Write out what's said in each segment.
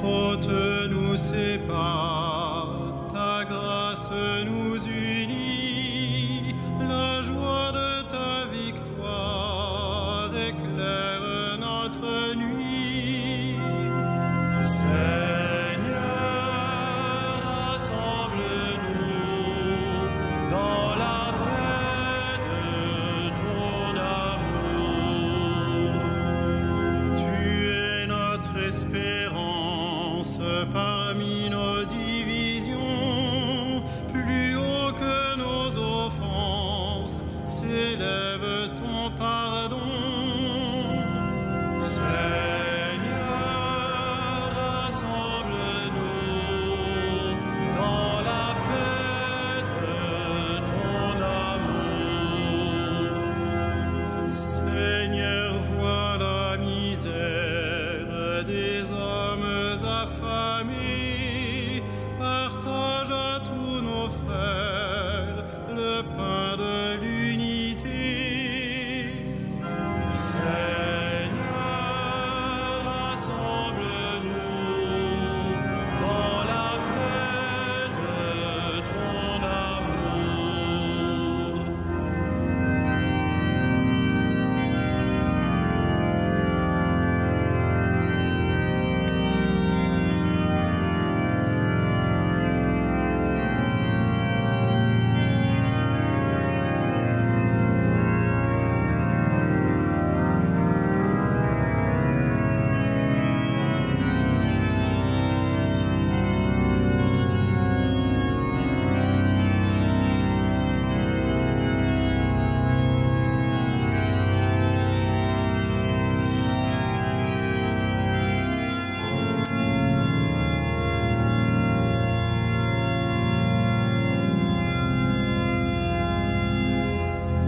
fautes nous séparent, ta grâce nous unit, la joie de ta victoire éclaire notre nuit. Seigneur, rassemble-nous dans la paix de ton amour. Tu es notre espérance parmi nos divisions, plus haut que nos offenses s'élève ton pardon. Seigneur, rassemble-nous dans la paix de ton amour. Seigneur, vois la misère des hommes affamés, partage à tous nos frères le pain de l'unité. Seigneur, rassemble-nous dans la paix de ton amour.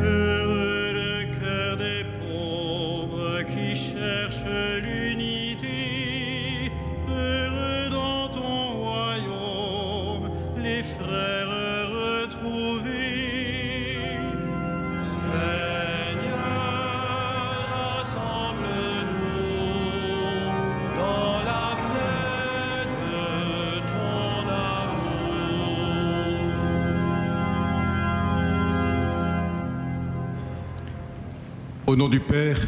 Heureux le cœur des pauvres qui cherchent l'unité, heureux dans ton royaume les frères retrouvés. Seigneur, rassemble-nous dans la paix de ton amour. Au nom du Père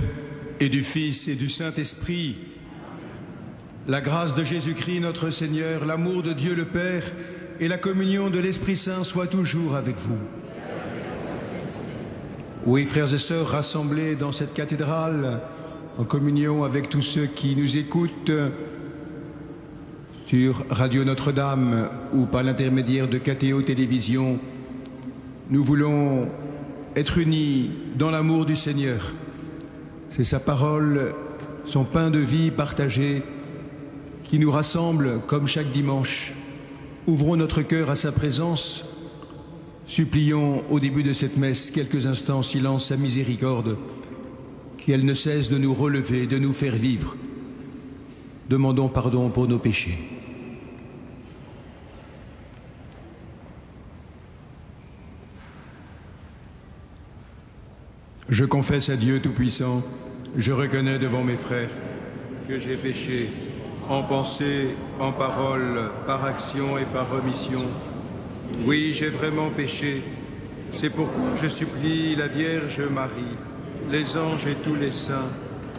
et du Fils et du Saint-Esprit, la grâce de Jésus-Christ notre Seigneur, l'amour de Dieu le Père et la communion de l'Esprit Saint soient toujours avec vous. Oui, frères et sœurs, rassemblés dans cette cathédrale, en communion avec tous ceux qui nous écoutent sur Radio Notre-Dame ou par l'intermédiaire de KTO Télévision, nous voulons être unis dans l'amour du Seigneur. C'est sa parole, son pain de vie partagé qui nous rassemble comme chaque dimanche. Ouvrons notre cœur à sa présence. Supplions au début de cette messe quelques instants en silence sa miséricorde, qu'elle ne cesse de nous relever, de nous faire vivre. Demandons pardon pour nos péchés. Je confesse à Dieu Tout-Puissant, je reconnais devant mes frères que j'ai péché en pensée, en parole, par action et par omission. Oui, j'ai vraiment péché. C'est pourquoi je supplie la Vierge Marie, les anges et tous les saints,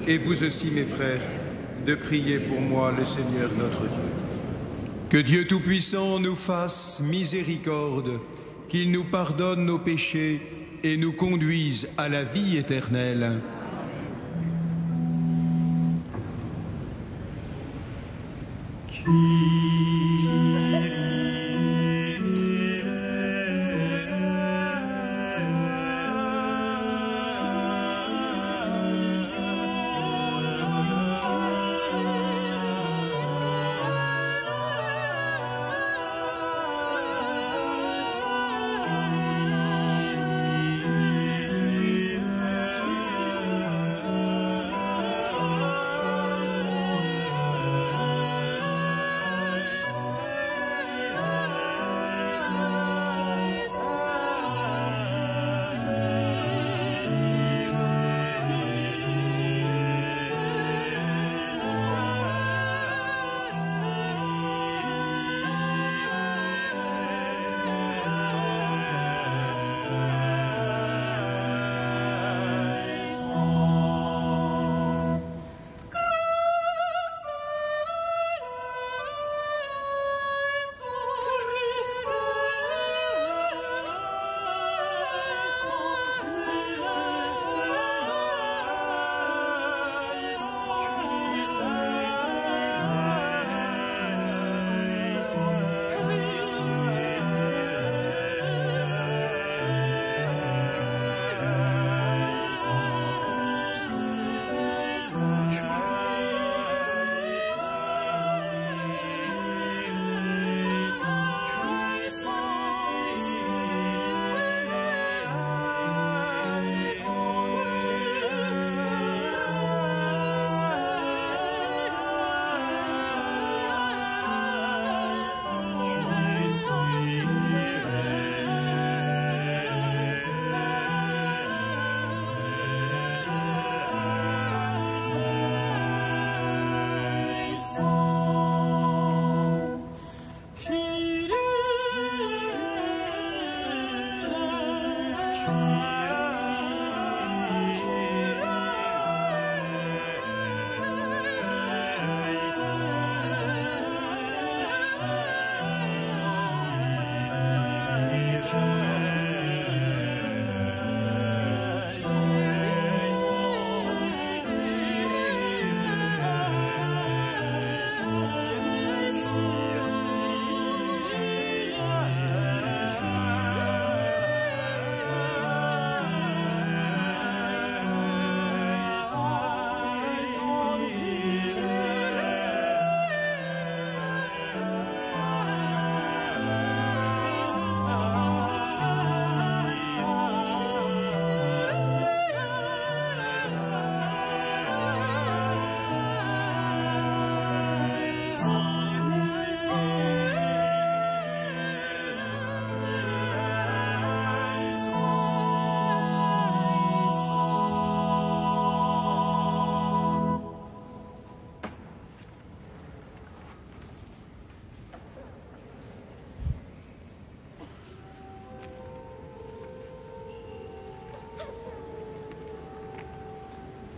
et vous aussi mes frères, de prier pour moi le Seigneur notre Dieu. Que Dieu Tout-Puissant nous fasse miséricorde, qu'il nous pardonne nos péchés et nous conduise à la vie éternelle.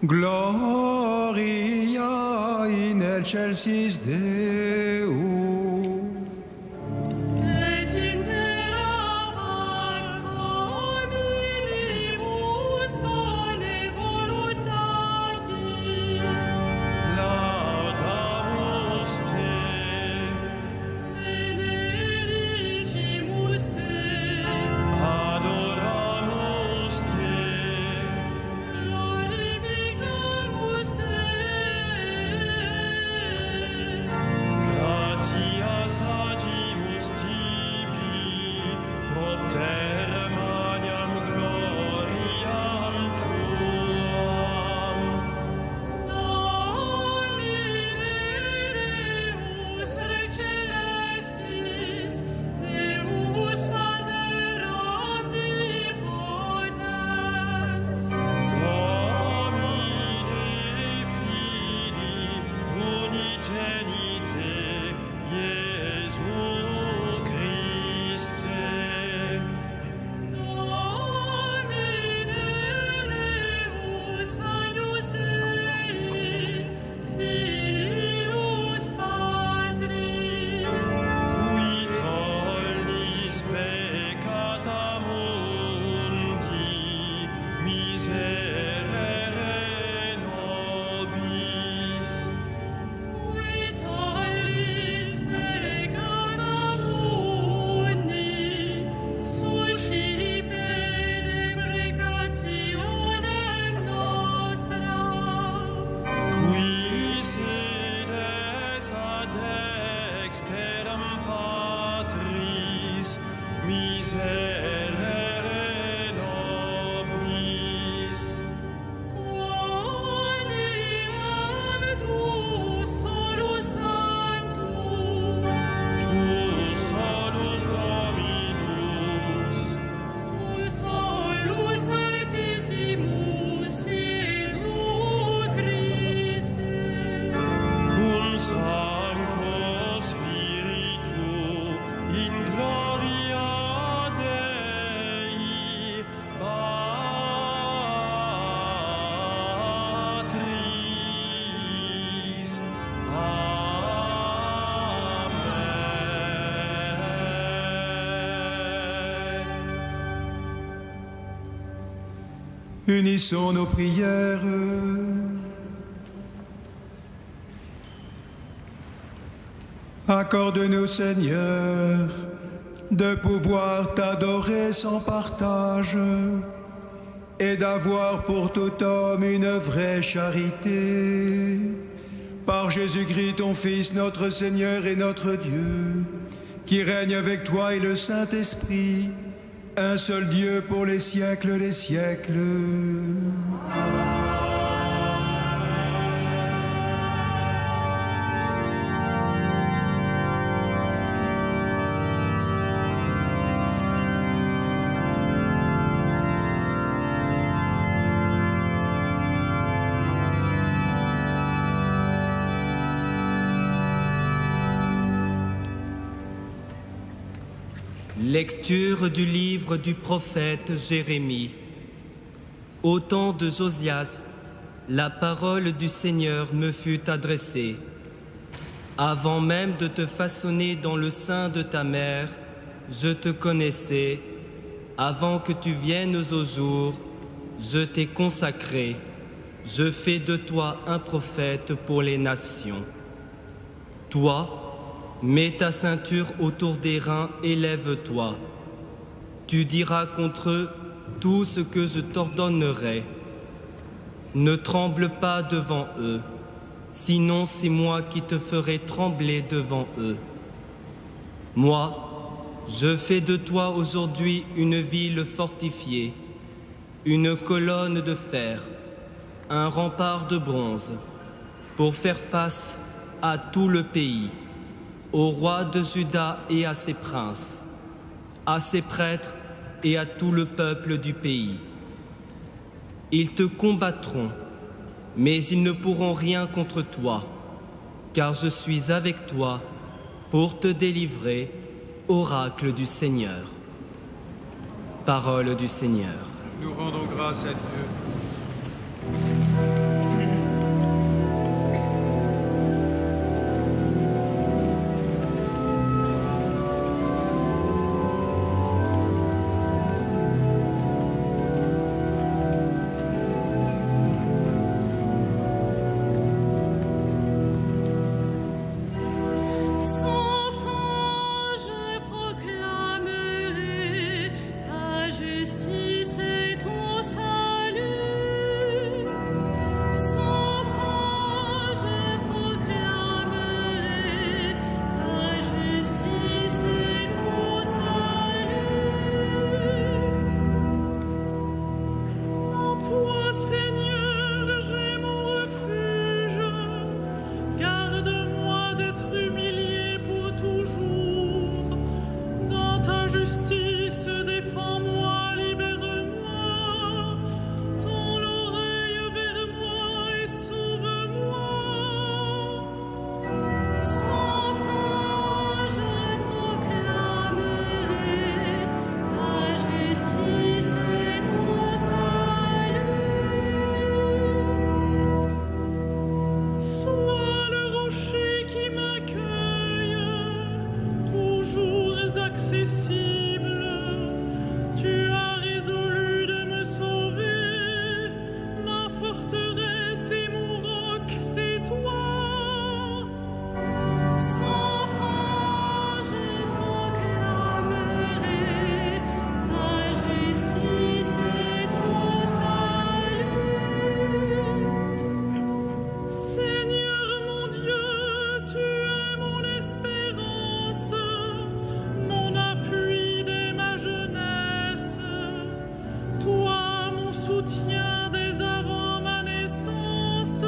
Gloria in excelsis Deo. Unissons nos prières. Accorde-nous, Seigneur, de pouvoir t'adorer sans partage et d'avoir pour tout homme une vraie charité. Par Jésus-Christ, ton Fils, notre Seigneur et notre Dieu, qui règne avec toi et le Saint-Esprit, un seul Dieu pour les siècles des siècles. Lecture du livre du prophète Jérémie. Au temps de Josias, la parole du Seigneur me fut adressée. Avant même de te façonner dans le sein de ta mère, je te connaissais. Avant que tu viennes au jour, je t'ai consacré. Je fais de toi un prophète pour les nations. Toi, mets ta ceinture autour des reins et lève-toi. Tu diras contre eux tout ce que je t'ordonnerai. Ne tremble pas devant eux, sinon c'est moi qui te ferai trembler devant eux. Moi, je fais de toi aujourd'hui une ville fortifiée, une colonne de fer, un rempart de bronze, pour faire face à tout le pays, au roi de Juda et à ses princes, à ses prêtres et à tout le peuple du pays. Ils te combattront, mais ils ne pourront rien contre toi, car je suis avec toi pour te délivrer, oracle du Seigneur. Parole du Seigneur. Nous rendons grâce à Dieu. Sans fin, je proclamerai ta justice et ton salut. Sans fin, je proclamerai ta justice et ton salut. En toi, Seigneur, j'ai mon refuge. Garde-moi d'être humilié pour toujours. Dans ta justice, défends-moi, libère-moi. Tends l'oreille vers moi et sauve-moi. Sans fin, je proclamerai ta justice et ton salut. Sois le rocher qui m'accueille, toujours accessible. Tu as résolu de me sauver. Ma forteresse et mon roc, c'est toi. Sans fin, je proclamerai ta justice et ton salut. Seigneur mon Dieu, tu es mon espérance, mon appui dès ma jeunesse. Toi, mon soutien dès avant ma naissance.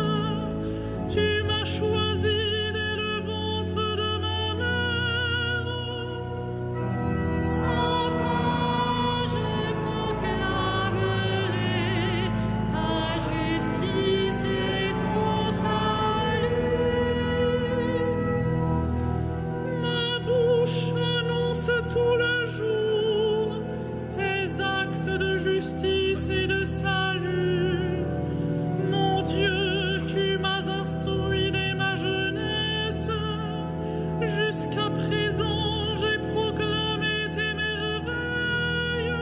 Tu m'as choisi dès le ventre de ma mère. Sans fin, je proclamerai ta justice et ton salut. Ma bouche annonce tout le jour tes actes de justice et de salut. Mon Dieu, tu m'as instruit dès ma jeunesse. Jusqu'à présent, j'ai proclamé tes merveilles.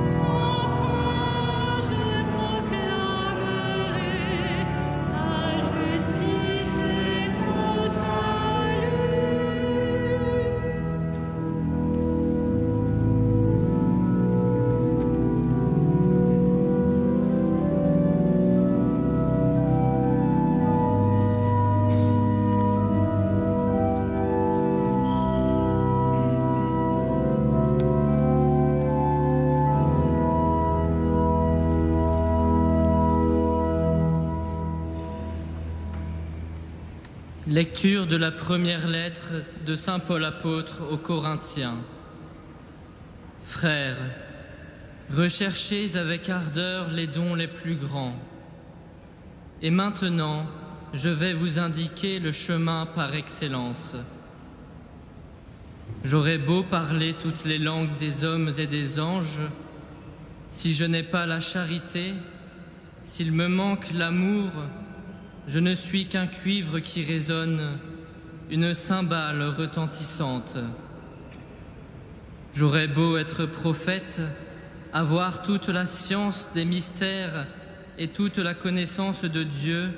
Sans fin, je proclamerai ta justice et ton salut. Lecture de la première lettre de saint Paul apôtre aux Corinthiens. Frères, recherchez avec ardeur les dons les plus grands. Et maintenant, je vais vous indiquer le chemin par excellence. J'aurais beau parler toutes les langues des hommes et des anges, si je n'ai pas la charité, s'il me manque l'amour, je ne suis qu'un cuivre qui résonne, une cymbale retentissante. J'aurais beau être prophète, avoir toute la science des mystères et toute la connaissance de Dieu,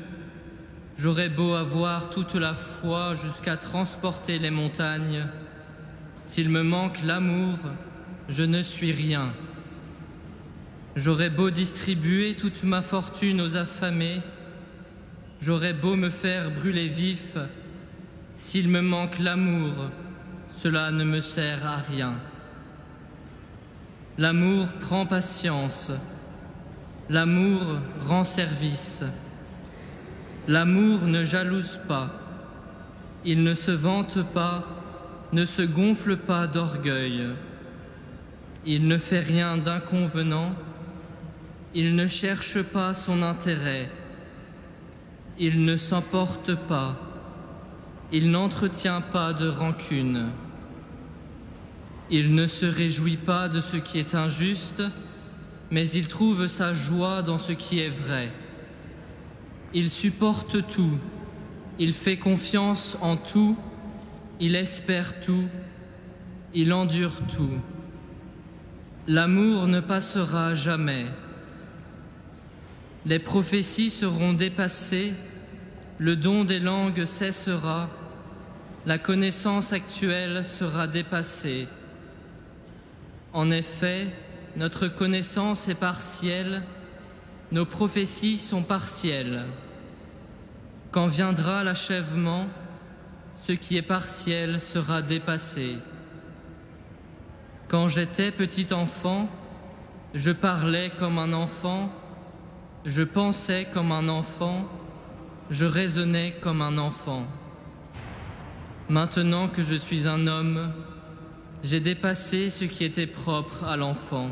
j'aurais beau avoir toute la foi jusqu'à transporter les montagnes, s'il me manque l'amour, je ne suis rien. J'aurais beau distribuer toute ma fortune aux affamés, j'aurais beau me faire brûler vif, s'il me manque l'amour, cela ne me sert à rien. L'amour prend patience, l'amour rend service, l'amour ne jalouse pas, il ne se vante pas, ne se gonfle pas d'orgueil, il ne fait rien d'inconvenant, il ne cherche pas son intérêt, il ne s'emporte pas, il n'entretient pas de rancune. Il ne se réjouit pas de ce qui est injuste, mais il trouve sa joie dans ce qui est vrai. Il supporte tout, il fait confiance en tout, il espère tout, il endure tout. L'amour ne passera jamais. Les prophéties seront dépassées, le don des langues cessera, la connaissance actuelle sera dépassée. En effet, notre connaissance est partielle, nos prophéties sont partielles. Quand viendra l'achèvement, ce qui est partiel sera dépassé. Quand j'étais petit enfant, je parlais comme un enfant, je pensais comme un enfant, je raisonnais comme un enfant. Maintenant que je suis un homme, j'ai dépassé ce qui était propre à l'enfant.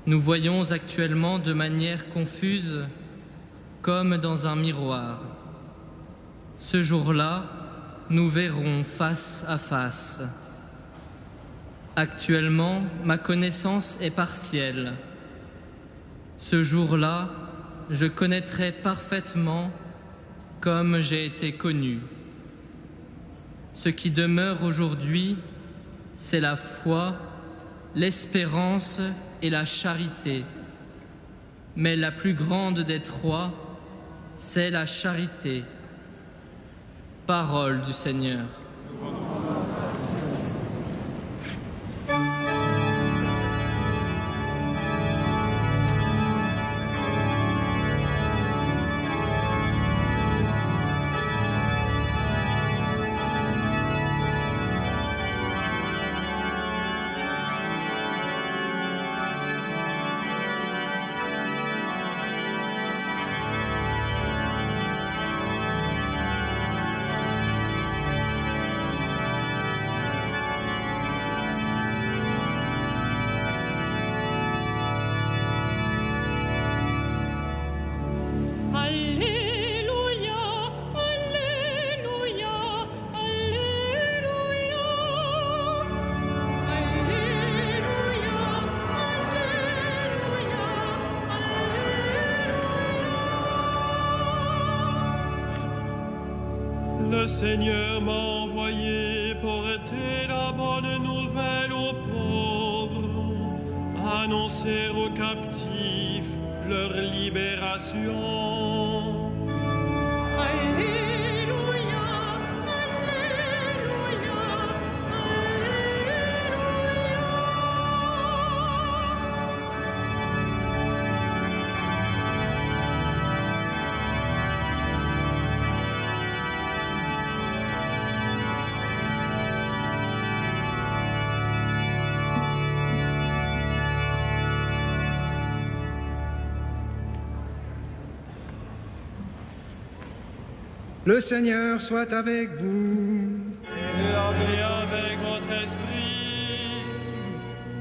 Nous voyons actuellement de manière confuse, comme dans un miroir. Ce jour-là, nous verrons face à face. Actuellement, ma connaissance est partielle. Ce jour-là, je connaîtrai parfaitement comme j'ai été connu. Ce qui demeure aujourd'hui, c'est la foi, l'espérance et la charité. Mais la plus grande des trois, c'est la charité. Parole du Seigneur. Le Seigneur m'a envoyé porter la bonne nouvelle aux pauvres, annoncer aux captifs leur libération. Le Seigneur soit avec vous. Et avec votre esprit.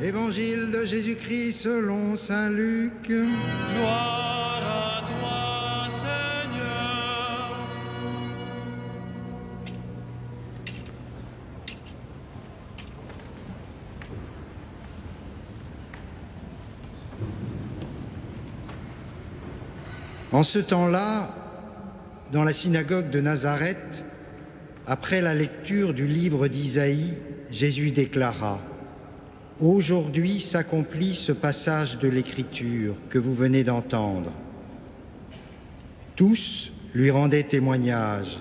Évangile de Jésus-Christ selon saint Luc. Gloire à toi, Seigneur. En ce temps-là, dans la synagogue de Nazareth, après la lecture du livre d'Isaïe, Jésus déclara : « Aujourd'hui s'accomplit ce passage de l'Écriture que vous venez d'entendre. » Tous lui rendaient témoignage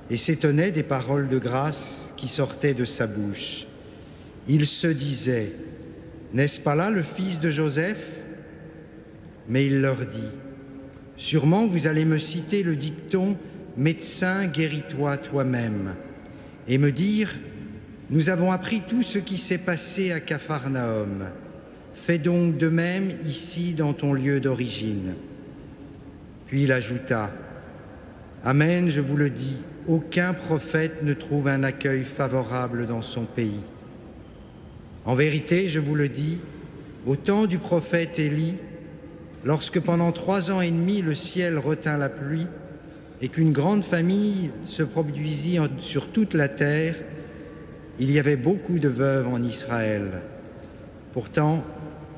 et s'étonnaient des paroles de grâce qui sortaient de sa bouche. Ils se disaient : « N'est-ce pas là le fils de Joseph ? » Mais il leur dit : « Sûrement vous allez me citer le dicton « Médecin, guéris-toi toi-même » et me dire : « Nous avons appris tout ce qui s'est passé à Capharnaüm. Fais donc de même ici dans ton lieu d'origine. » Puis il ajouta : « Amen, je vous le dis, aucun prophète ne trouve un accueil favorable dans son pays. En vérité, je vous le dis, au temps du prophète Élie, lorsque pendant 3 ans et demi le ciel retint la pluie et qu'une grande famine se produisit sur toute la terre, il y avait beaucoup de veuves en Israël. Pourtant,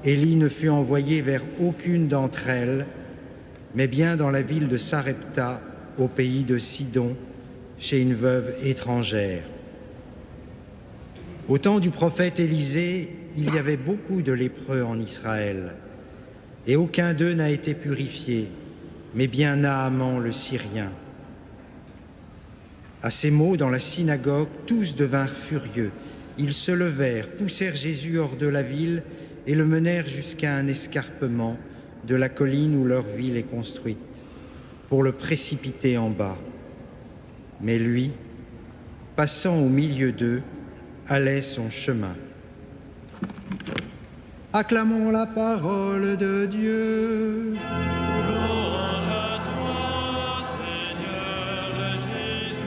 Élie ne fut envoyé vers aucune d'entre elles, mais bien dans la ville de Sarepta, au pays de Sidon, chez une veuve étrangère. Au temps du prophète Élisée, il y avait beaucoup de lépreux en Israël, et aucun d'eux n'a été purifié, mais bien Naaman le Syrien. À ces mots, dans la synagogue, tous devinrent furieux. Ils se levèrent, poussèrent Jésus hors de la ville et le menèrent jusqu'à un escarpement de la colline où leur ville est construite, pour le précipiter en bas. Mais lui, passant au milieu d'eux, allait son chemin. Acclamons la parole de Dieu. Louange à toi, Seigneur Jésus.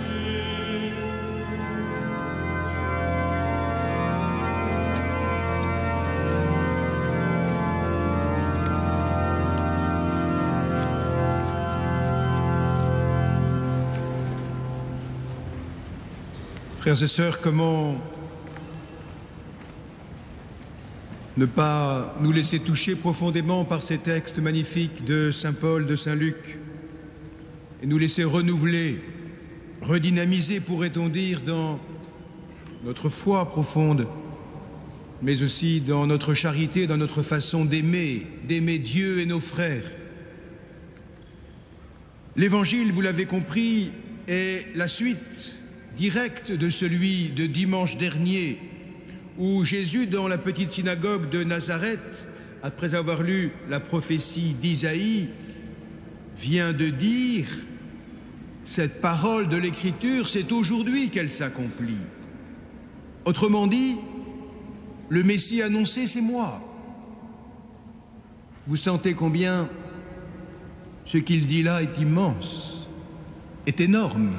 Frères et sœurs, comment ne pas nous laisser toucher profondément par ces textes magnifiques de Saint Paul, de Saint Luc, et nous laisser renouveler, redynamiser, pourrait-on dire, dans notre foi profonde, mais aussi dans notre charité, dans notre façon d'aimer Dieu et nos frères. L'Évangile, vous l'avez compris, est la suite directe de celui de dimanche dernier, où Jésus, dans la petite synagogue de Nazareth, après avoir lu la prophétie d'Isaïe, vient de dire « Cette parole de l'Écriture, c'est aujourd'hui qu'elle s'accomplit. » Autrement dit, le Messie annoncé, c'est moi. Vous sentez combien ce qu'il dit là est immense, est énorme.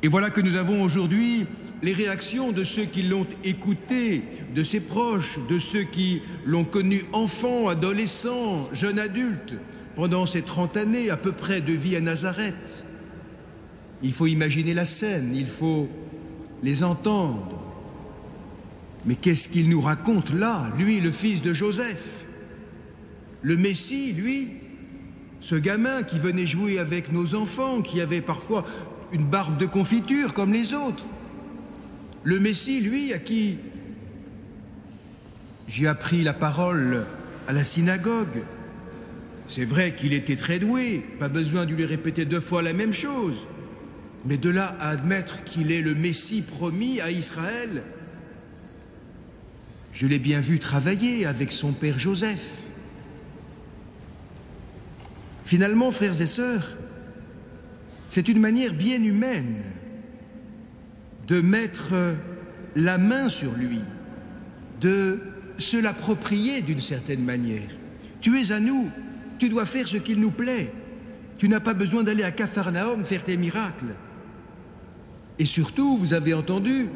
Et voilà que nous avons aujourd'hui les réactions de ceux qui l'ont écouté, de ses proches, de ceux qui l'ont connu enfant, adolescent, jeune adulte, pendant ces 30 années à peu près de vie à Nazareth. Il faut imaginer la scène, il faut les entendre. Mais qu'est-ce qu'il nous raconte là, lui, le fils de Joseph? Le Messie, lui, ce gamin qui venait jouer avec nos enfants, qui avait parfois une barbe de confiture comme les autres. Le Messie, lui, à qui j'ai appris la parole à la synagogue. C'est vrai qu'il était très doué, pas besoin de lui répéter 2 fois la même chose. Mais de là à admettre qu'il est le Messie promis à Israël, je l'ai bien vu travailler avec son père Joseph. Finalement, frères et sœurs, c'est une manière bien humaine de mettre la main sur lui, de se l'approprier d'une certaine manière. Tu es à nous, tu dois faire ce qu'il nous plaît. Tu n'as pas besoin d'aller à Capharnaüm faire tes miracles. Et surtout, vous avez entendu,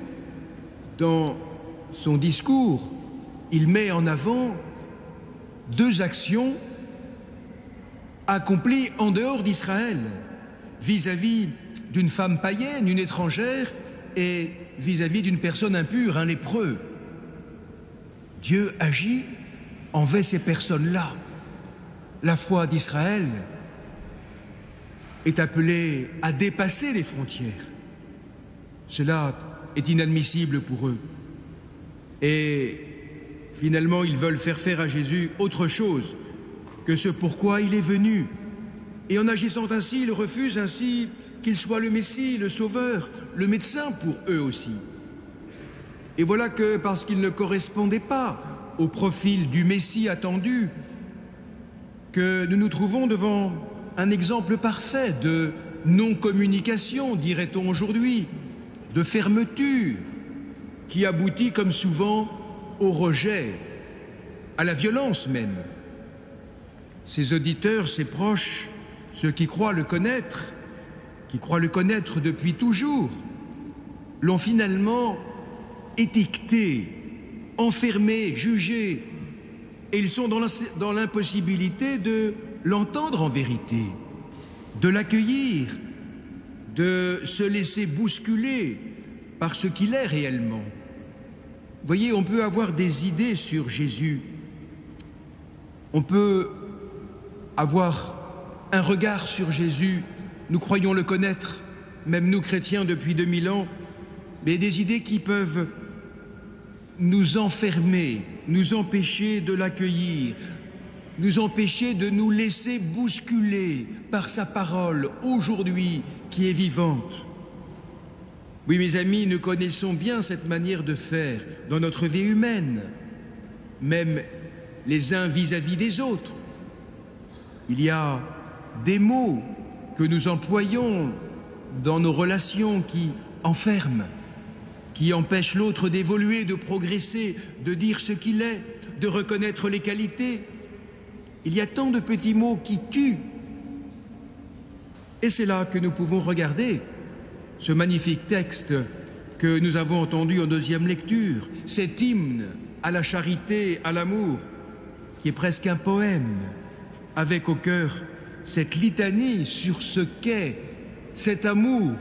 dans son discours, il met en avant 2 actions accomplies en dehors d'Israël, vis-à-vis d'une femme païenne, une étrangère, et vis-à-vis d'une personne impure, un lépreux. Dieu agit envers ces personnes-là. La foi d'Israël est appelée à dépasser les frontières. Cela est inadmissible pour eux. Et finalement, ils veulent faire à Jésus autre chose que ce pourquoi il est venu. Et en agissant ainsi, ils refusent ainsi qu'il soit le Messie, le Sauveur, le médecin pour eux aussi. Et voilà que, parce qu'ils ne correspondaient pas au profil du Messie attendu, que nous nous trouvons devant un exemple parfait de non-communication, dirait-on aujourd'hui, de fermeture, qui aboutit comme souvent au rejet, à la violence même. Ses auditeurs, ses proches, ceux qui croient le connaître depuis toujours, l'ont finalement étiqueté, enfermé, jugé, et ils sont dans l'impossibilité de l'entendre en vérité, de l'accueillir, de se laisser bousculer par ce qu'il est réellement. Vous voyez, on peut avoir des idées sur Jésus, on peut avoir un regard sur Jésus, nous croyons le connaître, même nous chrétiens depuis 2000 ans, mais des idées qui peuvent nous enfermer, nous empêcher de l'accueillir, nous empêcher de nous laisser bousculer par sa parole aujourd'hui qui est vivante. Oui, mes amis, nous connaissons bien cette manière de faire dans notre vie humaine, même les uns vis-à-vis des autres. Il y a des mots que nous employons dans nos relations qui enferment, qui empêchent l'autre d'évoluer, de progresser, de dire ce qu'il est, de reconnaître les qualités. Il y a tant de petits mots qui tuent. Et c'est là que nous pouvons regarder ce magnifique texte que nous avons entendu en deuxième lecture, cet hymne à la charité, à l'amour, qui est presque un poème, avec au cœur cette litanie sur ce qu'est cet amour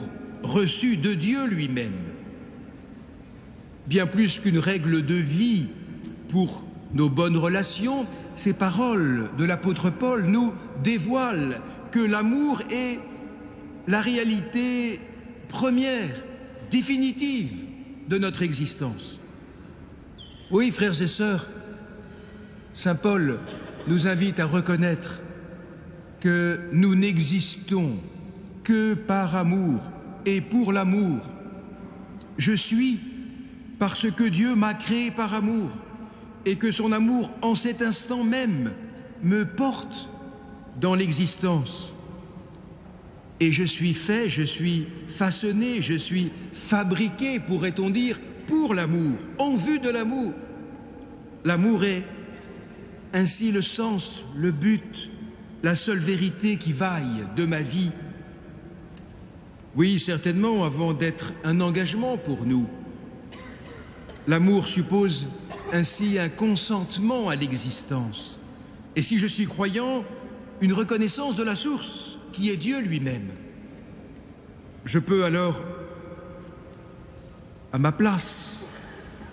reçu de Dieu lui-même. Bien plus qu'une règle de vie pour nos bonnes relations, ces paroles de l'apôtre Paul nous dévoilent que l'amour est la réalité première, définitive de notre existence. Oui, frères et sœurs, saint Paul nous invite à reconnaître que nous n'existons que par amour et pour l'amour. Je suis parce que Dieu m'a créé par amour et que son amour, en cet instant même, me porte dans l'existence. Et je suis fait, je suis façonné, je suis fabriqué, pourrait-on dire, pour l'amour, en vue de l'amour. L'amour est ainsi le sens, le but, la seule vérité qui vaille de ma vie. Oui, certainement, avant d'être un engagement pour nous, l'amour suppose ainsi un consentement à l'existence. Et si je suis croyant, une reconnaissance de la source, qui est Dieu lui-même. Je peux alors, à ma place,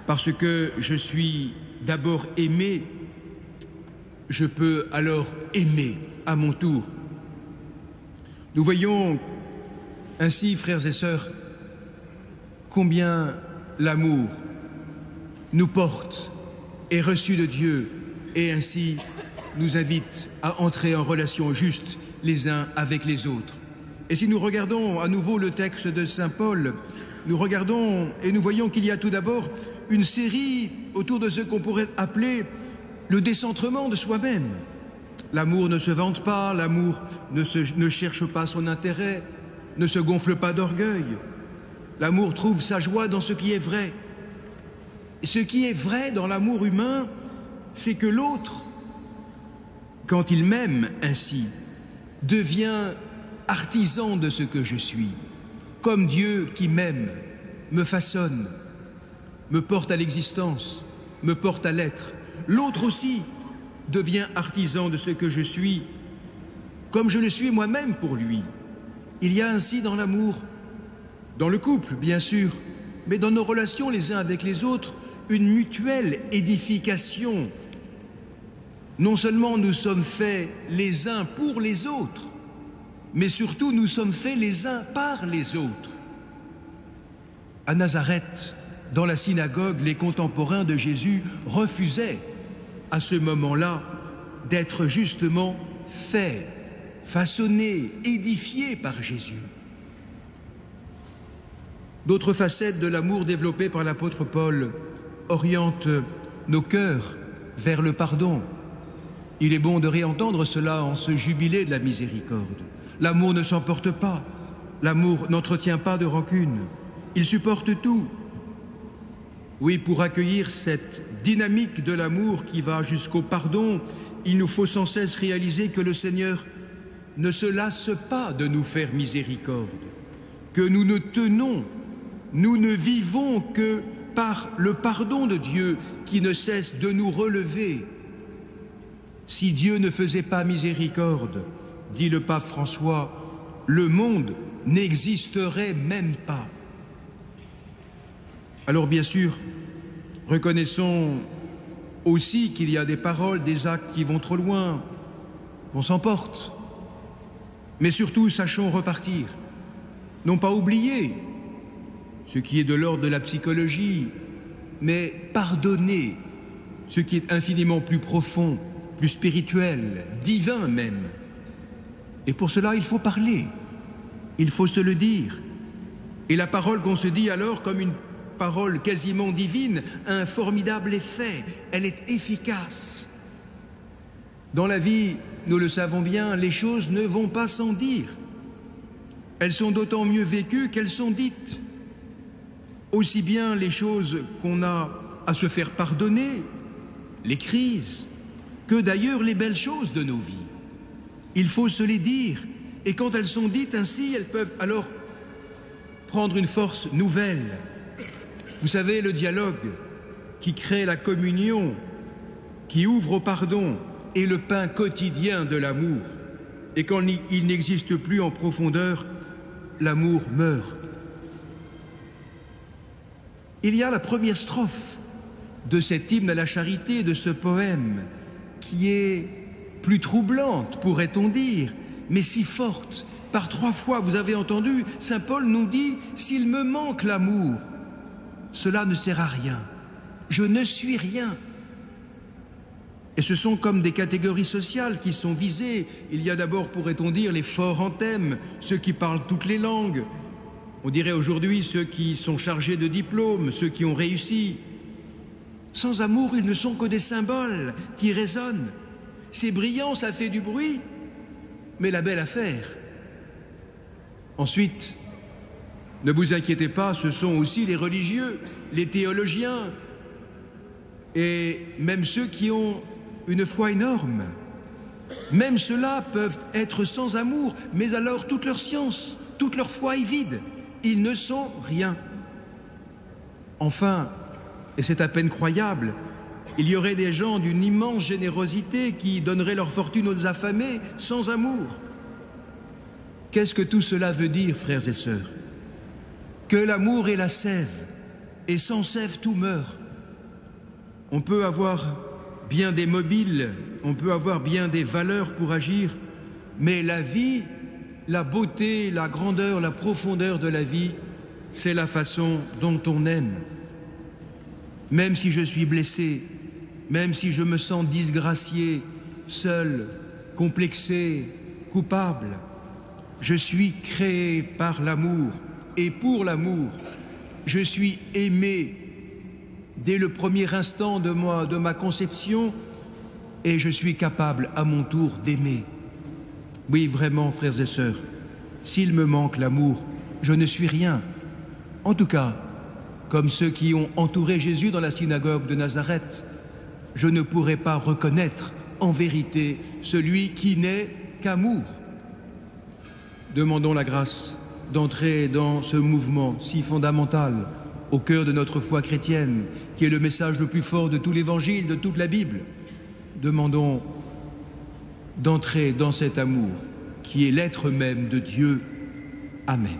parce que je suis d'abord aimé, je peux alors aimer à mon tour. Nous voyons ainsi, frères et sœurs, combien l'amour nous porte, est reçu de Dieu et ainsi nous invite à entrer en relation juste les uns avec les autres. Et si nous regardons à nouveau le texte de saint Paul, nous regardons et nous voyons qu'il y a tout d'abord une série autour de ce qu'on pourrait appeler le décentrement de soi-même. L'amour ne se vante pas, l'amour ne cherche pas son intérêt, ne se gonfle pas d'orgueil. L'amour trouve sa joie dans ce qui est vrai. Et ce qui est vrai dans l'amour humain, c'est que l'autre, quand il m'aime ainsi, devient artisan de ce que je suis, comme Dieu qui m'aime, me façonne, me porte à l'existence, me porte à l'être. L'autre aussi devient artisan de ce que je suis, comme je le suis moi-même pour lui. Il y a ainsi dans l'amour, dans le couple bien sûr, mais dans nos relations les uns avec les autres, une mutuelle édification. Non seulement nous sommes faits les uns pour les autres, mais surtout nous sommes faits les uns par les autres. À Nazareth, dans la synagogue, les contemporains de Jésus refusaient à ce moment-là d'être justement faits, façonnés, édifiés par Jésus. D'autres facettes de l'amour développées par l'apôtre Paul orientent nos cœurs vers le pardon. Il est bon de réentendre cela en ce jubilé de la miséricorde. L'amour ne s'emporte pas, l'amour n'entretient pas de rancune, il supporte tout. Oui, pour accueillir cette dynamique de l'amour qui va jusqu'au pardon, il nous faut sans cesse réaliser que le Seigneur ne se lasse pas de nous faire miséricorde, que nous ne tenons, nous ne vivons que par le pardon de Dieu qui ne cesse de nous relever. Si Dieu ne faisait pas miséricorde, dit le pape François, le monde n'existerait même pas. Alors bien sûr, reconnaissons aussi qu'il y a des paroles, des actes qui vont trop loin, qu'on s'emporte. Mais surtout, sachons repartir, non pas oublier ce qui est de l'ordre de la psychologie, mais pardonner ce qui est infiniment plus profond, plus spirituel, divin même. Et pour cela, il faut parler, il faut se le dire. Et la parole qu'on se dit alors comme une parole quasiment divine a un formidable effet, elle est efficace. Dans la vie, nous le savons bien, les choses ne vont pas sans dire. Elles sont d'autant mieux vécues qu'elles sont dites. Aussi bien les choses qu'on a à se faire pardonner, les crises, que d'ailleurs les belles choses de nos vies. Il faut se les dire, et quand elles sont dites ainsi, elles peuvent alors prendre une force nouvelle. Vous savez, le dialogue qui crée la communion, qui ouvre au pardon, est le pain quotidien de l'amour. Et quand il n'existe plus en profondeur, l'amour meurt. Il y a la première strophe de cet hymne à la charité, de ce poème, qui est plus troublante, pourrait-on dire, mais si forte. Par 3 fois, vous avez entendu, saint Paul nous dit « S'il me manque l'amour, cela ne sert à rien. Je ne suis rien. » Et ce sont comme des catégories sociales qui sont visées. Il y a d'abord, pourrait-on dire, les forts en thème, ceux qui parlent toutes les langues. On dirait aujourd'hui ceux qui sont chargés de diplômes, ceux qui ont réussi. Sans amour, ils ne sont que des symboles qui résonnent. C'est brillant, ça fait du bruit, mais la belle affaire. Ensuite, ne vous inquiétez pas, ce sont aussi les religieux, les théologiens, et même ceux qui ont une foi énorme. Même ceux-là peuvent être sans amour, mais alors toute leur science, toute leur foi est vide. Ils ne sont rien. Enfin, et c'est à peine croyable, il y aurait des gens d'une immense générosité qui donneraient leur fortune aux affamés sans amour. Qu'est-ce que tout cela veut dire, frères et sœurs? Que l'amour est la sève, et sans sève tout meurt. On peut avoir bien des mobiles, on peut avoir bien des valeurs pour agir, mais la vie, la beauté, la grandeur, la profondeur de la vie, c'est la façon dont on aime. Même si je suis blessé, même si je me sens disgracié, seul, complexé, coupable, je suis créé par l'amour et pour l'amour. Je suis aimé dès le premier instant de ma conception, et je suis capable à mon tour d'aimer. Oui, vraiment, frères et sœurs, s'il me manque l'amour, je ne suis rien. En tout cas, comme ceux qui ont entouré Jésus dans la synagogue de Nazareth, je ne pourrai pas reconnaître en vérité celui qui n'est qu'amour. Demandons la grâce d'entrer dans ce mouvement si fondamental au cœur de notre foi chrétienne, qui est le message le plus fort de tout l'Évangile, de toute la Bible. Demandons d'entrer dans cet amour qui est l'être même de Dieu. Amen.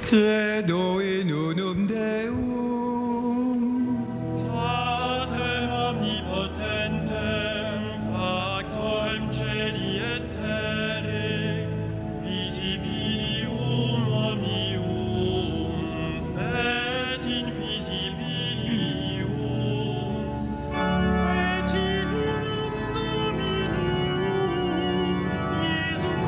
Credo in unum Deum, Patrem omnipotentem, factorem celi et terrae, visibilium omnium, et invisibilium, et in unum Dominum, Iesum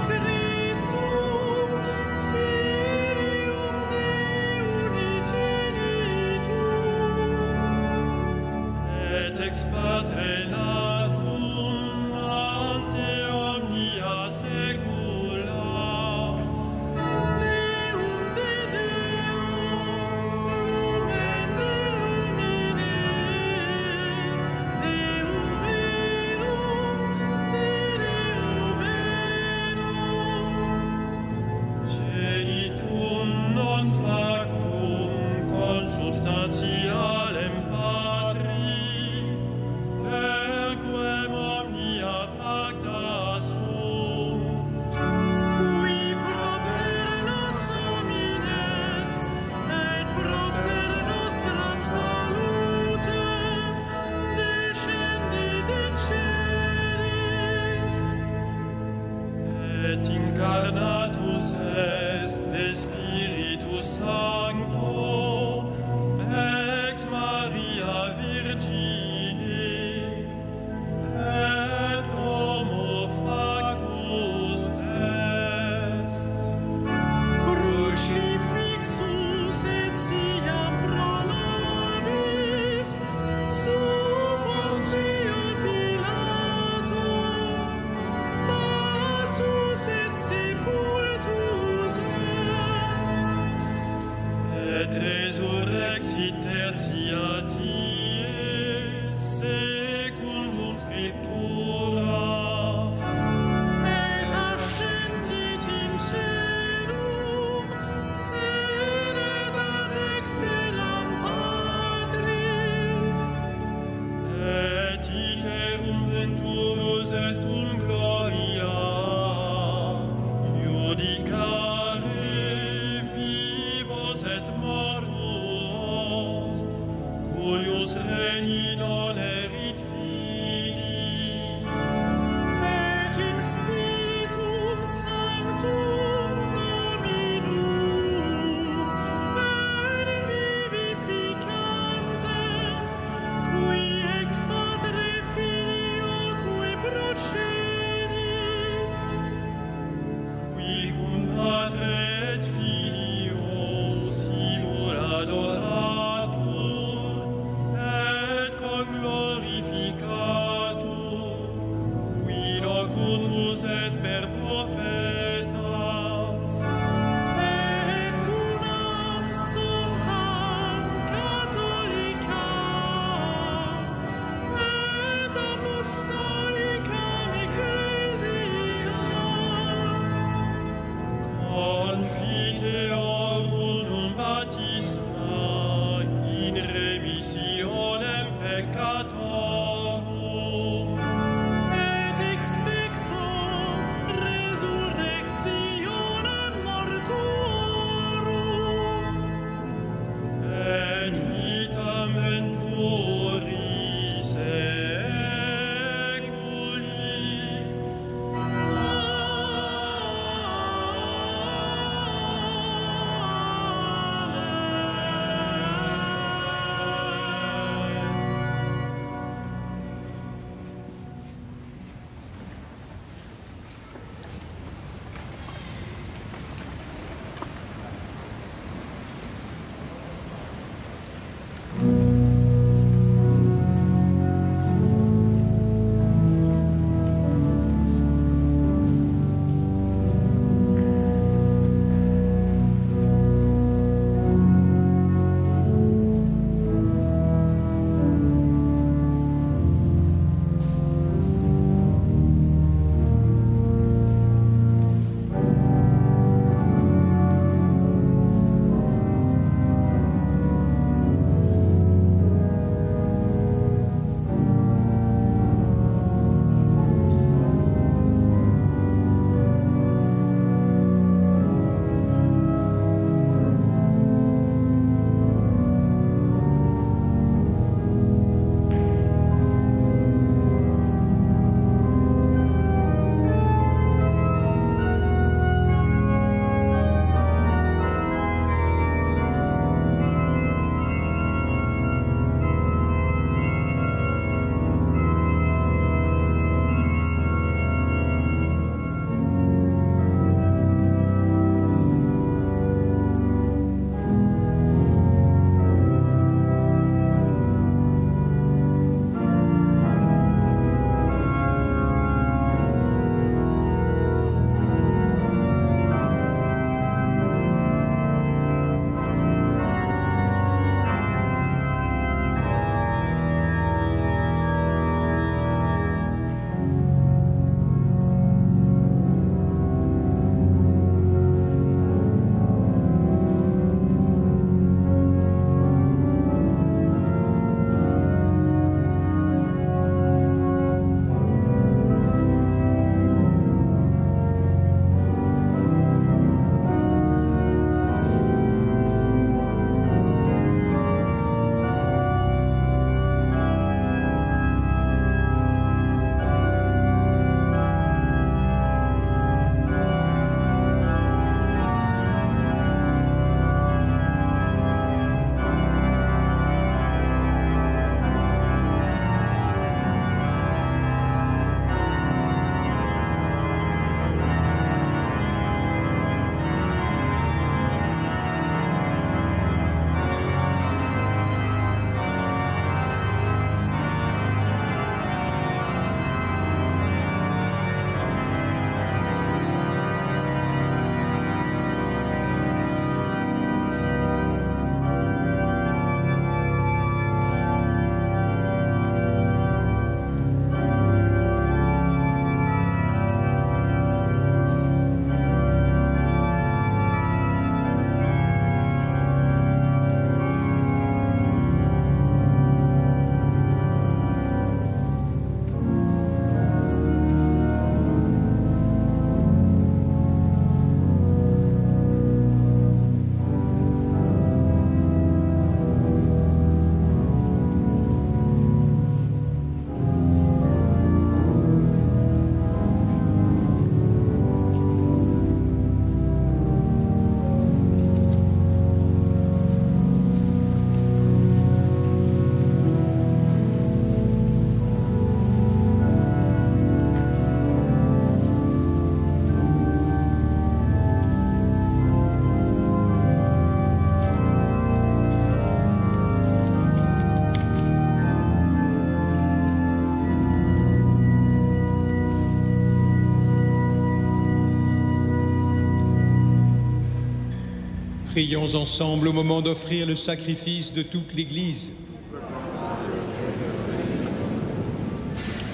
Prions ensemble au moment d'offrir le sacrifice de toute l'Église.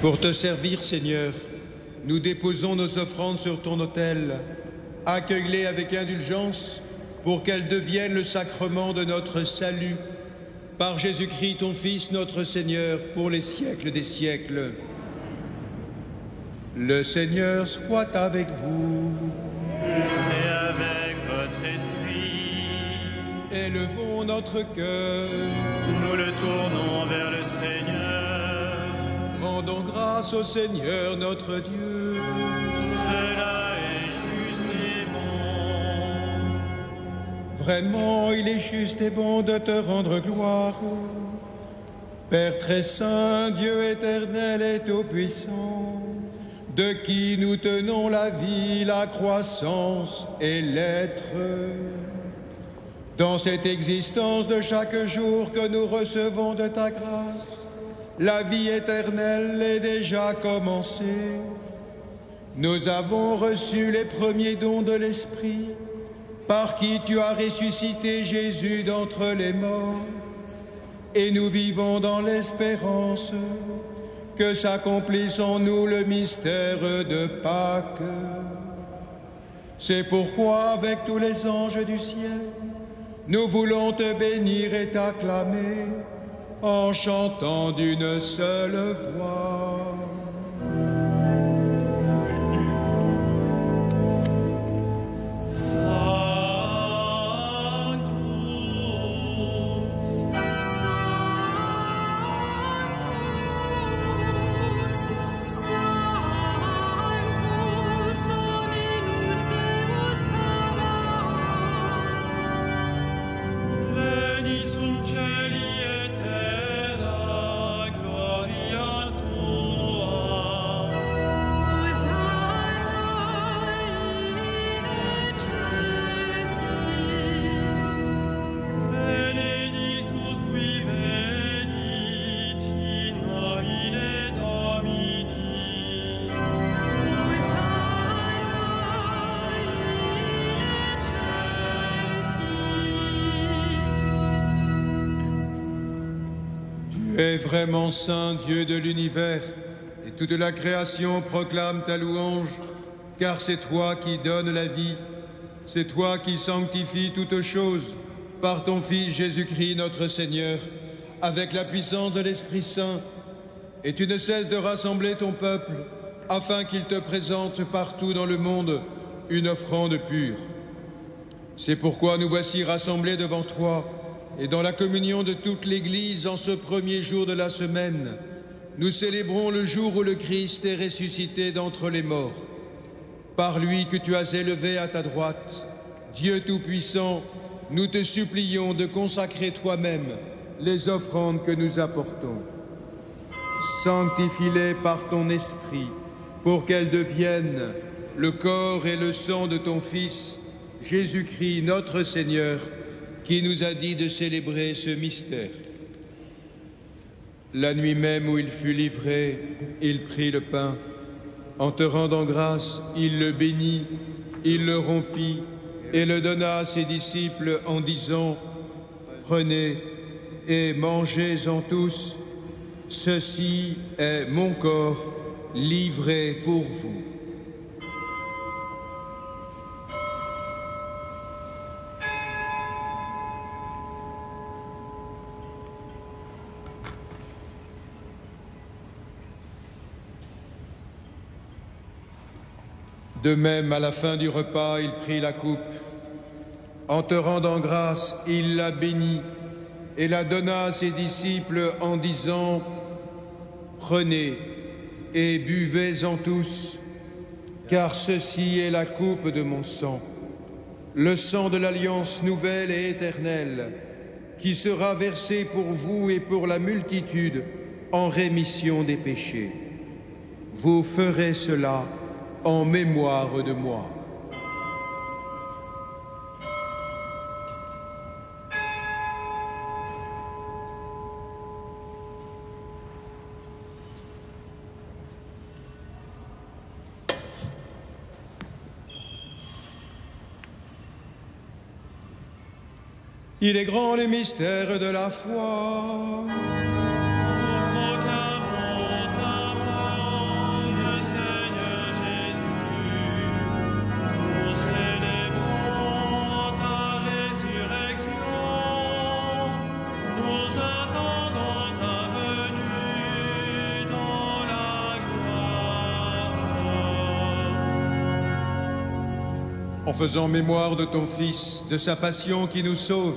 Pour te servir, Seigneur, nous déposons nos offrandes sur ton autel. Accueille-les avec indulgence pour qu'elles deviennent le sacrement de notre salut. Par Jésus-Christ, ton Fils, notre Seigneur, pour les siècles des siècles. Le Seigneur soit avec vous. Et avec votre esprit. Élevons notre cœur. Nous le tournons vers le Seigneur. Rendons grâce au Seigneur notre Dieu. Cela est juste et bon. Vraiment, il est juste et bon de te rendre gloire. Père très saint, Dieu éternel et tout-puissant, de qui nous tenons la vie, la croissance et l'être. Dans cette existence de chaque jour que nous recevons de ta grâce, la vie éternelle est déjà commencée. Nous avons reçu les premiers dons de l'Esprit, par qui tu as ressuscité Jésus d'entre les morts, et nous vivons dans l'espérance que s'accomplisse en nous le mystère de Pâques. C'est pourquoi, avec tous les anges du ciel, nous voulons te bénir et t'acclamer en chantant d'une seule voix. Tu es vraiment saint, Dieu de l'univers, et toute la création proclame ta louange, car c'est toi qui donnes la vie, c'est toi qui sanctifies toutes choses, par ton Fils Jésus-Christ notre Seigneur, avec la puissance de l'Esprit Saint, et tu ne cesses de rassembler ton peuple, afin qu'il te présente partout dans le monde une offrande pure. C'est pourquoi nous voici rassemblés devant toi, et dans la communion de toute l'Église, en ce premier jour de la semaine, nous célébrons le jour où le Christ est ressuscité d'entre les morts. Par lui que tu as élevé à ta droite, Dieu Tout-Puissant, nous te supplions de consacrer toi-même les offrandes que nous apportons. Sanctifie-les par ton esprit, pour qu'elles deviennent le corps et le sang de ton Fils, Jésus-Christ notre Seigneur, qui nous a dit de célébrer ce mystère. La nuit même où il fut livré, il prit le pain. En te rendant grâce, il le bénit, il le rompit et le donna à ses disciples en disant : « Prenez et mangez-en tous, ceci est mon corps livré pour vous. » De même, à la fin du repas, il prit la coupe. En te rendant grâce, il la bénit et la donna à ses disciples en disant : « Prenez et buvez-en tous, car ceci est la coupe de mon sang, le sang de l'alliance nouvelle et éternelle, qui sera versé pour vous et pour la multitude en rémission des péchés. Vous ferez cela en mémoire de moi. » Il est grand le mystère de la foi. En faisant mémoire de ton Fils, de sa passion qui nous sauve,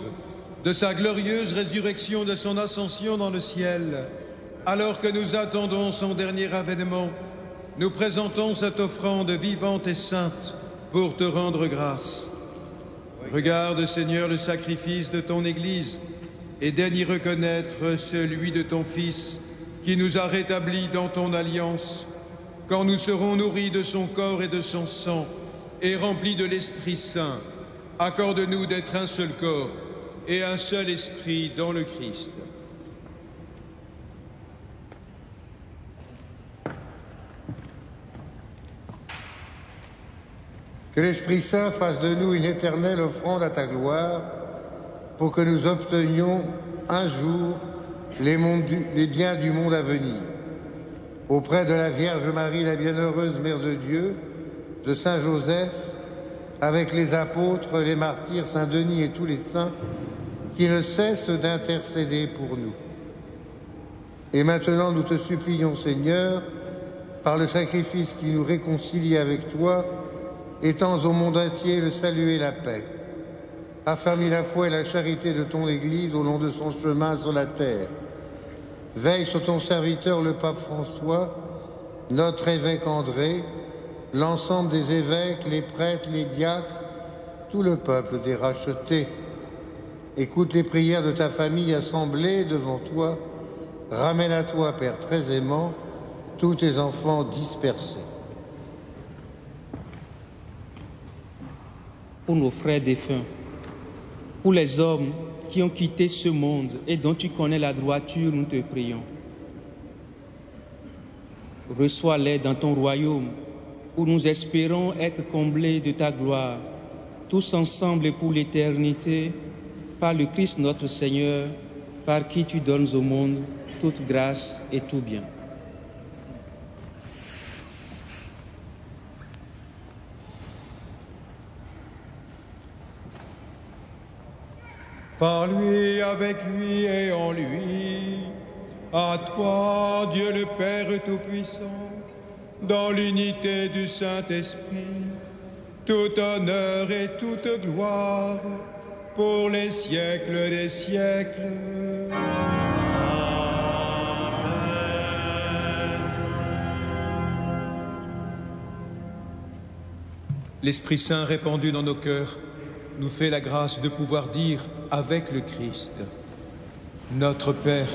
de sa glorieuse résurrection, de son ascension dans le ciel, alors que nous attendons son dernier avènement, nous présentons cette offrande vivante et sainte pour te rendre grâce. Regarde, Seigneur, le sacrifice de ton Église et daigne y reconnaître celui de ton Fils qui nous a rétablis dans ton alliance, quand nous serons nourris de son corps et de son sang, et remplis de l'Esprit Saint. Accorde-nous d'être un seul corps et un seul esprit dans le Christ. Que l'Esprit Saint fasse de nous une éternelle offrande à ta gloire, pour que nous obtenions un jour les biens du monde à venir. Auprès de la Vierge Marie, la bienheureuse Mère de Dieu, de Saint Joseph, avec les apôtres, les martyrs, Saint Denis et tous les saints, qui ne cessent d'intercéder pour nous. Et maintenant, nous te supplions, Seigneur, par le sacrifice qui nous réconcilie avec toi, étends au monde entier le salut et la paix. Affermis la foi et la charité de ton Église au long de son chemin sur la terre. Veille sur ton serviteur, le pape François, notre évêque André, l'ensemble des évêques, les prêtres, les diacres, tout le peuple des rachetés. Écoute les prières de ta famille assemblée devant toi. Ramène à toi, Père très aimant, tous tes enfants dispersés. Pour nos frères défunts, pour les hommes qui ont quitté ce monde et dont tu connais la droiture, nous te prions. Reçois-les dans ton royaume, où nous espérons être comblés de ta gloire, tous ensemble et pour l'éternité, par le Christ notre Seigneur, par qui tu donnes au monde toute grâce et tout bien. Par lui, avec lui et en lui, à toi, Dieu le Père Tout-Puissant, dans l'unité du Saint-Esprit, tout honneur et toute gloire pour les siècles des siècles. L'Esprit Saint répandu dans nos cœurs nous fait la grâce de pouvoir dire avec le Christ: Notre Père,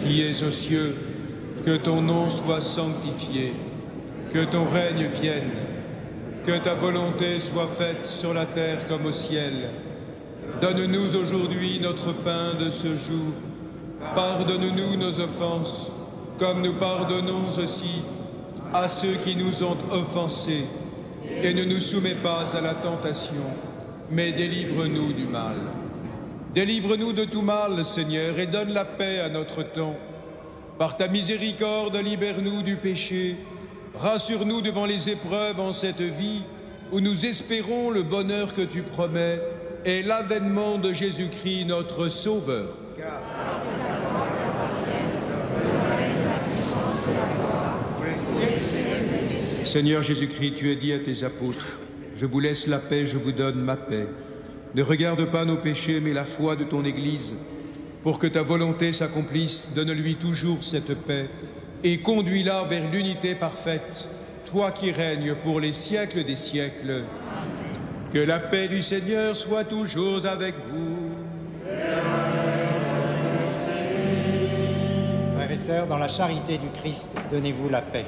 qui es aux cieux, que ton nom soit sanctifié, que ton règne vienne, que ta volonté soit faite sur la terre comme au ciel. Donne-nous aujourd'hui notre pain de ce jour. Pardonne-nous nos offenses, comme nous pardonnons aussi à ceux qui nous ont offensés. Et ne nous soumets pas à la tentation, mais délivre-nous du mal. Délivre-nous de tout mal, Seigneur, et donne la paix à notre temps. Par ta miséricorde, libère-nous du péché. Rassure-nous devant les épreuves en cette vie, où nous espérons le bonheur que tu promets et l'avènement de Jésus-Christ, notre Sauveur. Seigneur Jésus-Christ, tu as dit à tes apôtres: je vous laisse la paix, je vous donne ma paix. Ne regarde pas nos péchés, mais la foi de ton Église. Pour que ta volonté s'accomplisse, donne-lui toujours cette paix et conduis-la vers l'unité parfaite, toi qui règnes pour les siècles des siècles. Que la paix du Seigneur soit toujours avec vous. Frères et sœurs, dans la charité du Christ, donnez-vous la paix.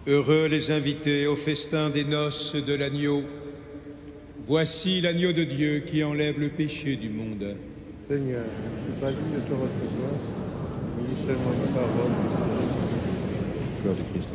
Heureux les invités au festin des noces de l'agneau. Voici l'agneau de Dieu qui enlève le péché du monde. Seigneur, je ne suis pas digne de te recevoir, mais dis seulement une parole. Gloire du Christ,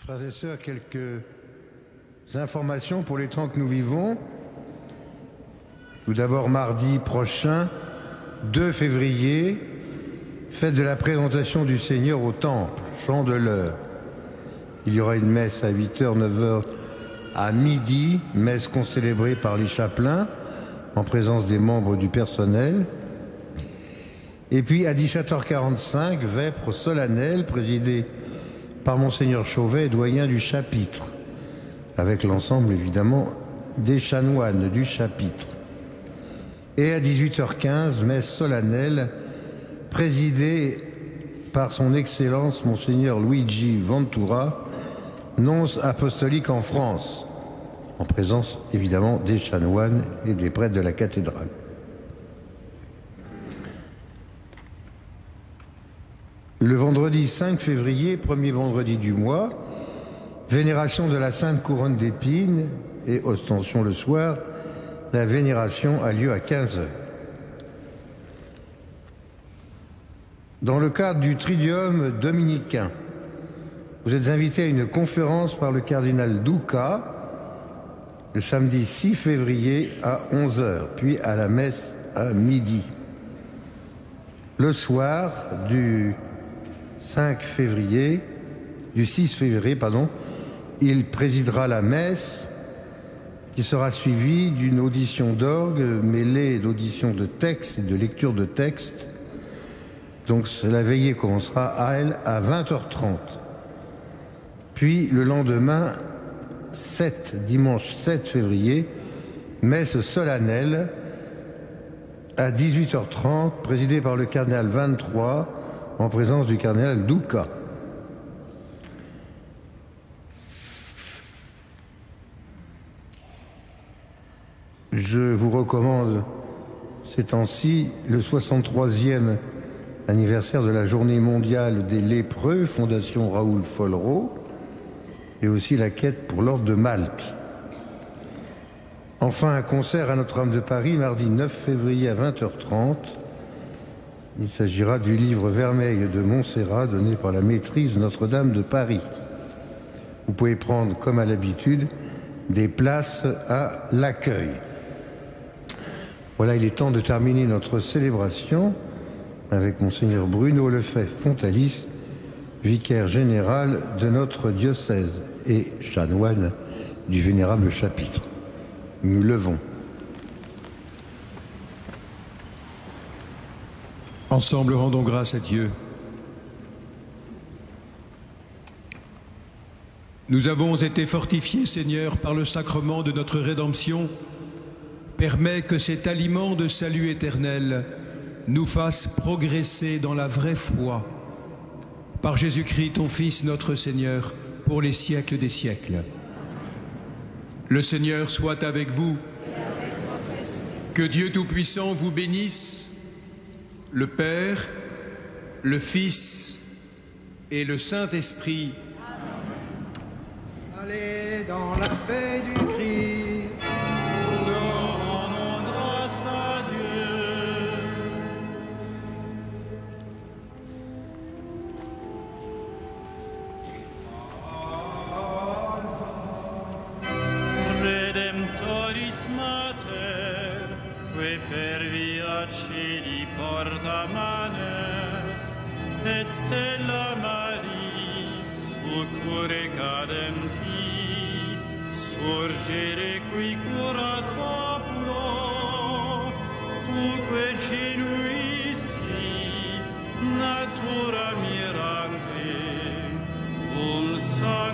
Frères et sœurs, quelques informations pour les temps que nous vivons. Tout d'abord, mardi prochain, 2 février, fête de la présentation du Seigneur au Temple, chant de l'heure. Il y aura une messe à 8h, 9h, à midi, messe concélébrée par les chapelains, en présence des membres du personnel. Et puis à 17h45, vêpres solennelles présidée par Monseigneur Chauvet, doyen du chapitre, avec l'ensemble évidemment des chanoines du chapitre. Et à 18h15, messe solennelle présidée par son Excellence Monseigneur Luigi Ventura, nonce apostolique en France, en présence évidemment des chanoines et des prêtres de la cathédrale. Le vendredi 5 février, premier vendredi du mois, vénération de la Sainte Couronne d'Épines et ostension le soir. La vénération a lieu à 15h. Dans le cadre du Triduum dominicain, vous êtes invité à une conférence par le cardinal Duca le samedi 6 février à 11h, puis à la messe à midi. Le soir du 6 février, il présidera la messe qui sera suivie d'une audition d'orgue mêlée d'audition de texte et de lecture de texte. Donc la veillée commencera à 20h30. Puis le lendemain, dimanche 7 février, messe solennelle à 18h30, présidée par le cardinal 23, en présence du cardinal Duca. Je vous recommande ces temps-ci le 63e anniversaire de la Journée mondiale des lépreux, Fondation Raoul Follereau, et aussi la quête pour l'ordre de Malte. Enfin, un concert à Notre-Dame de Paris, mardi 9 février à 20h30. Il s'agira du livre Vermeil de Montserrat, donné par la maîtrise Notre-Dame de Paris. Vous pouvez prendre, comme à l'habitude, des places à l'accueil. Voilà, il est temps de terminer notre célébration avec Monseigneur Bruno Lefebvre-Fontalis, vicaire général de notre diocèse et chanoine du Vénérable Chapitre. Nous levons. Ensemble, rendons grâce à Dieu. Nous avons été fortifiés, Seigneur, par le sacrement de notre rédemption. Permets que cet aliment de salut éternel nous fasse progresser dans la vraie foi. Par Jésus-Christ, ton Fils, notre Seigneur, pour les siècles des siècles. Le Seigneur soit avec vous. Que Dieu Tout-Puissant vous bénisse, le Père, le Fils et le Saint-Esprit. Allez dans la paix du Christ. Per via celi porta manes, et stella Maris, succurre cadenti, surgere qui curat populo, tuque genuisti, natura mirante, cum sa